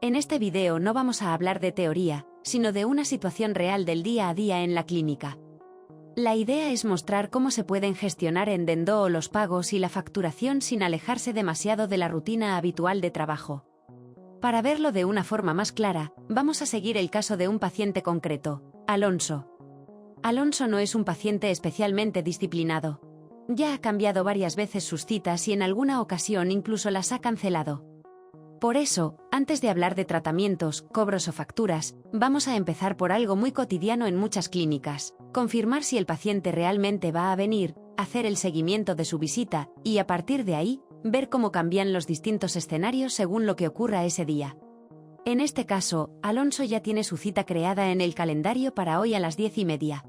En este video no vamos a hablar de teoría, sino de una situación real del día a día en la clínica. La idea es mostrar cómo se pueden gestionar en Dendoo los pagos y la facturación sin alejarse demasiado de la rutina habitual de trabajo. Para verlo de una forma más clara, vamos a seguir el caso de un paciente concreto, Alonso. Alonso no es un paciente especialmente disciplinado. Ya ha cambiado varias veces sus citas y en alguna ocasión incluso las ha cancelado. Por eso, antes de hablar de tratamientos, cobros o facturas, vamos a empezar por algo muy cotidiano en muchas clínicas: confirmar si el paciente realmente va a venir, hacer el seguimiento de su visita y, a partir de ahí, ver cómo cambian los distintos escenarios según lo que ocurra ese día. En este caso, Alonso ya tiene su cita creada en el calendario para hoy a las 10:30.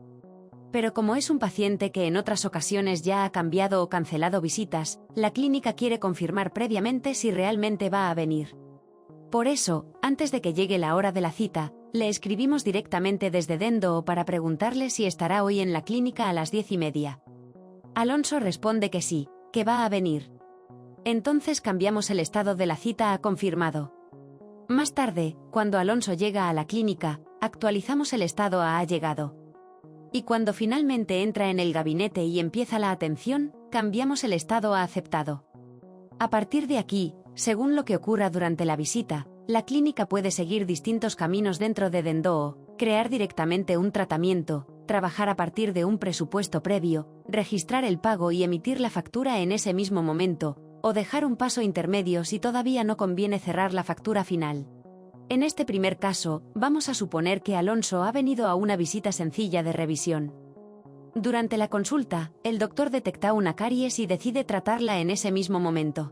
Pero como es un paciente que en otras ocasiones ya ha cambiado o cancelado visitas, la clínica quiere confirmar previamente si realmente va a venir. Por eso, antes de que llegue la hora de la cita, le escribimos directamente desde Dendoo para preguntarle si estará hoy en la clínica a las 10:30. Alonso responde que sí, que va a venir. Entonces cambiamos el estado de la cita a confirmado. Más tarde, cuando Alonso llega a la clínica, actualizamos el estado a ha llegado. Y cuando finalmente entra en el gabinete y empieza la atención, cambiamos el estado a aceptado. A partir de aquí, según lo que ocurra durante la visita, la clínica puede seguir distintos caminos dentro de Dendoo: crear directamente un tratamiento, trabajar a partir de un presupuesto previo, registrar el pago y emitir la factura en ese mismo momento, o dejar un paso intermedio si todavía no conviene cerrar la factura final. En este primer caso, vamos a suponer que Alonso ha venido a una visita sencilla de revisión. Durante la consulta, el doctor detecta una caries y decide tratarla en ese mismo momento.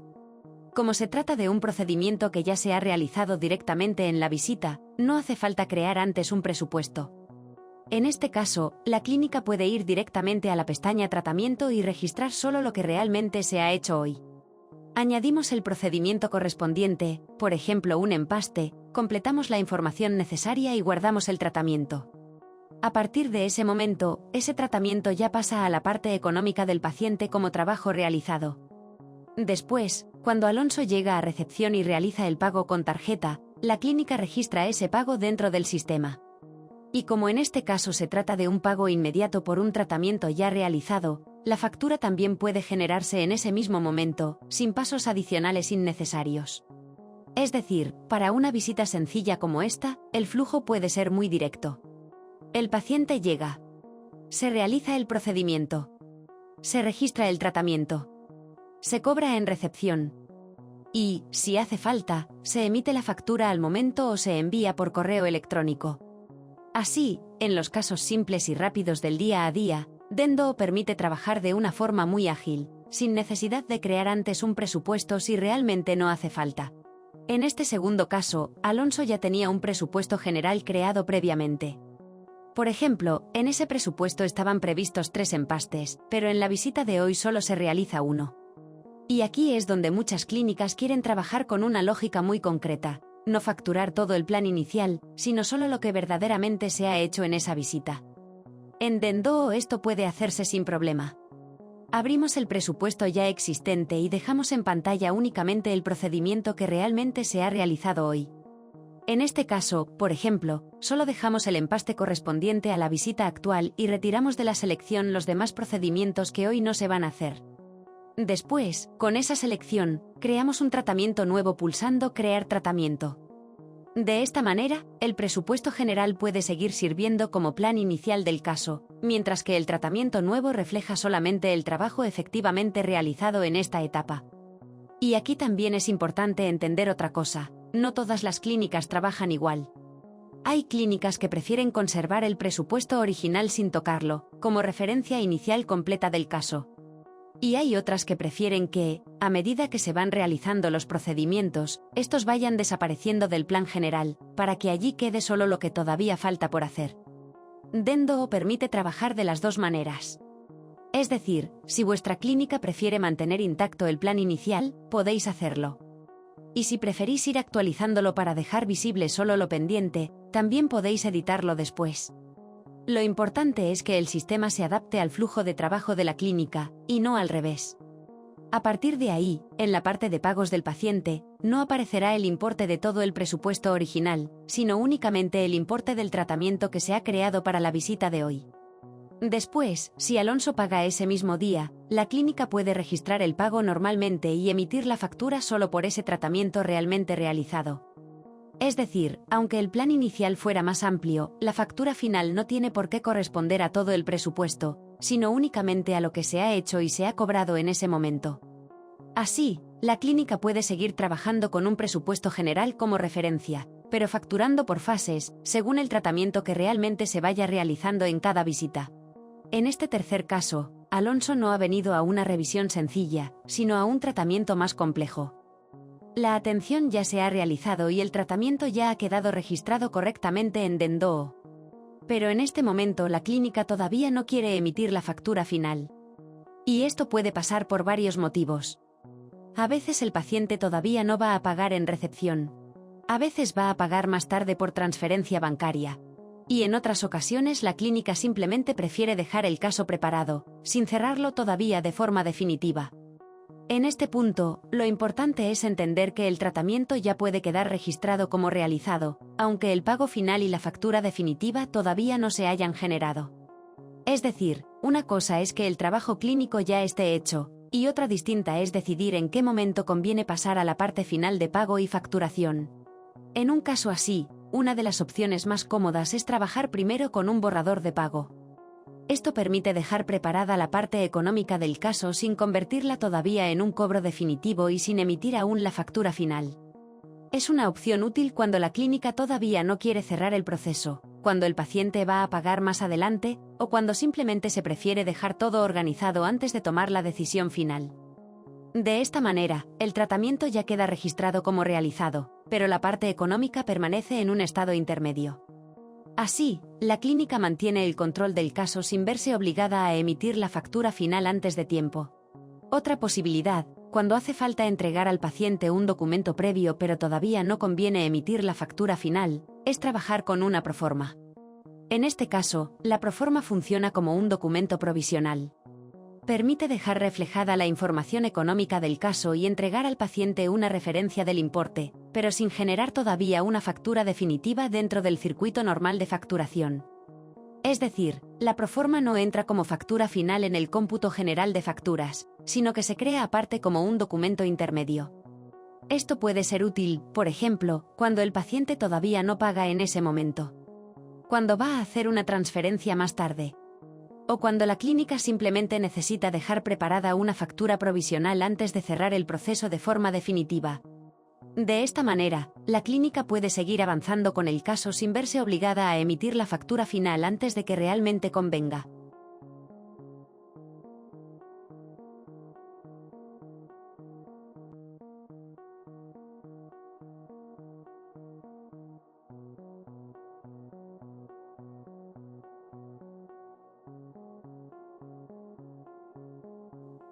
Como se trata de un procedimiento que ya se ha realizado directamente en la visita, no hace falta crear antes un presupuesto. En este caso, la clínica puede ir directamente a la pestaña Tratamiento y registrar solo lo que realmente se ha hecho hoy. Añadimos el procedimiento correspondiente, por ejemplo un empaste, completamos la información necesaria y guardamos el tratamiento. A partir de ese momento, ese tratamiento ya pasa a la parte económica del paciente como trabajo realizado. Después, cuando Alonso llega a recepción y realiza el pago con tarjeta, la clínica registra ese pago dentro del sistema. Y como en este caso se trata de un pago inmediato por un tratamiento ya realizado, la factura también puede generarse en ese mismo momento, sin pasos adicionales innecesarios. Es decir, para una visita sencilla como esta, el flujo puede ser muy directo. El paciente llega. Se realiza el procedimiento. Se registra el tratamiento. Se cobra en recepción. Y, si hace falta, se emite la factura al momento o se envía por correo electrónico. Así, en los casos simples y rápidos del día a día, Dendoo permite trabajar de una forma muy ágil, sin necesidad de crear antes un presupuesto si realmente no hace falta. En este segundo caso, Alonso ya tenía un presupuesto general creado previamente. Por ejemplo, en ese presupuesto estaban previstos 3 empastes, pero en la visita de hoy solo se realiza uno. Y aquí es donde muchas clínicas quieren trabajar con una lógica muy concreta: no facturar todo el plan inicial, sino solo lo que verdaderamente se ha hecho en esa visita. En Dendoo esto puede hacerse sin problema. Abrimos el presupuesto ya existente y dejamos en pantalla únicamente el procedimiento que realmente se ha realizado hoy. En este caso, por ejemplo, solo dejamos el empaste correspondiente a la visita actual y retiramos de la selección los demás procedimientos que hoy no se van a hacer. Después, con esa selección, creamos un tratamiento nuevo pulsando Crear tratamiento. De esta manera, el presupuesto general puede seguir sirviendo como plan inicial del caso, mientras que el tratamiento nuevo refleja solamente el trabajo efectivamente realizado en esta etapa. Y aquí también es importante entender otra cosa: no todas las clínicas trabajan igual. Hay clínicas que prefieren conservar el presupuesto original sin tocarlo, como referencia inicial completa del caso. Y hay otras que prefieren que, a medida que se van realizando los procedimientos, estos vayan desapareciendo del plan general, para que allí quede solo lo que todavía falta por hacer. Dendoo permite trabajar de las dos maneras. Es decir, si vuestra clínica prefiere mantener intacto el plan inicial, podéis hacerlo. Y si preferís ir actualizándolo para dejar visible solo lo pendiente, también podéis editarlo después. Lo importante es que el sistema se adapte al flujo de trabajo de la clínica, y no al revés. A partir de ahí, en la parte de pagos del paciente, no aparecerá el importe de todo el presupuesto original, sino únicamente el importe del tratamiento que se ha creado para la visita de hoy. Después, si Alonso paga ese mismo día, la clínica puede registrar el pago normalmente y emitir la factura solo por ese tratamiento realmente realizado. Es decir, aunque el plan inicial fuera más amplio, la factura final no tiene por qué corresponder a todo el presupuesto, sino únicamente a lo que se ha hecho y se ha cobrado en ese momento. Así, la clínica puede seguir trabajando con un presupuesto general como referencia, pero facturando por fases, según el tratamiento que realmente se vaya realizando en cada visita. En este tercer caso, Alonso no ha venido a una revisión sencilla, sino a un tratamiento más complejo. La atención ya se ha realizado y el tratamiento ya ha quedado registrado correctamente en Dendoo. Pero en este momento la clínica todavía no quiere emitir la factura final. Y esto puede pasar por varios motivos. A veces el paciente todavía no va a pagar en recepción. A veces va a pagar más tarde por transferencia bancaria. Y en otras ocasiones la clínica simplemente prefiere dejar el caso preparado, sin cerrarlo todavía de forma definitiva. En este punto, lo importante es entender que el tratamiento ya puede quedar registrado como realizado, aunque el pago final y la factura definitiva todavía no se hayan generado. Es decir, una cosa es que el trabajo clínico ya esté hecho, y otra distinta es decidir en qué momento conviene pasar a la parte final de pago y facturación. En un caso así, una de las opciones más cómodas es trabajar primero con un borrador de pago. Esto permite dejar preparada la parte económica del caso sin convertirla todavía en un cobro definitivo y sin emitir aún la factura final. Es una opción útil cuando la clínica todavía no quiere cerrar el proceso, cuando el paciente va a pagar más adelante, o cuando simplemente se prefiere dejar todo organizado antes de tomar la decisión final. De esta manera, el tratamiento ya queda registrado como realizado, pero la parte económica permanece en un estado intermedio. Así, la clínica mantiene el control del caso sin verse obligada a emitir la factura final antes de tiempo. Otra posibilidad, cuando hace falta entregar al paciente un documento previo pero todavía no conviene emitir la factura final, es trabajar con una proforma. En este caso, la proforma funciona como un documento provisional. Permite dejar reflejada la información económica del caso y entregar al paciente una referencia del importe, pero sin generar todavía una factura definitiva dentro del circuito normal de facturación. Es decir, la proforma no entra como factura final en el cómputo general de facturas, sino que se crea aparte como un documento intermedio. Esto puede ser útil, por ejemplo, cuando el paciente todavía no paga en ese momento. Cuando va a hacer una transferencia más tarde. O cuando la clínica simplemente necesita dejar preparada una factura provisional antes de cerrar el proceso de forma definitiva. De esta manera, la clínica puede seguir avanzando con el caso sin verse obligada a emitir la factura final antes de que realmente convenga.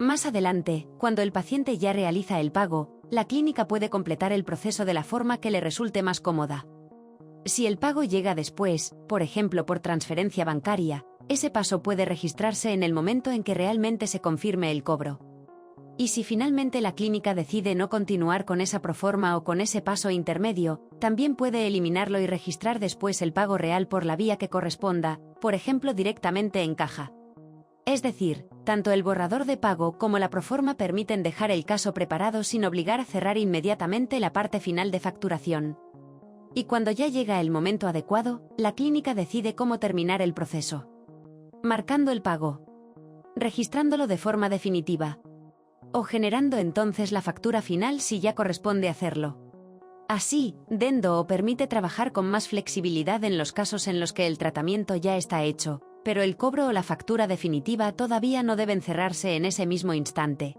Más adelante, cuando el paciente ya realiza el pago, la clínica puede completar el proceso de la forma que le resulte más cómoda. Si el pago llega después, por ejemplo por transferencia bancaria, ese paso puede registrarse en el momento en que realmente se confirme el cobro. Y si finalmente la clínica decide no continuar con esa proforma o con ese paso intermedio, también puede eliminarlo y registrar después el pago real por la vía que corresponda, por ejemplo directamente en caja. Es decir, tanto el borrador de pago como la proforma permiten dejar el caso preparado sin obligar a cerrar inmediatamente la parte final de facturación. Y cuando ya llega el momento adecuado, la clínica decide cómo terminar el proceso. Marcando el pago. Registrándolo de forma definitiva. O generando entonces la factura final si ya corresponde hacerlo. Así, Dendoo permite trabajar con más flexibilidad en los casos en los que el tratamiento ya está hecho, pero el cobro o la factura definitiva todavía no deben cerrarse en ese mismo instante.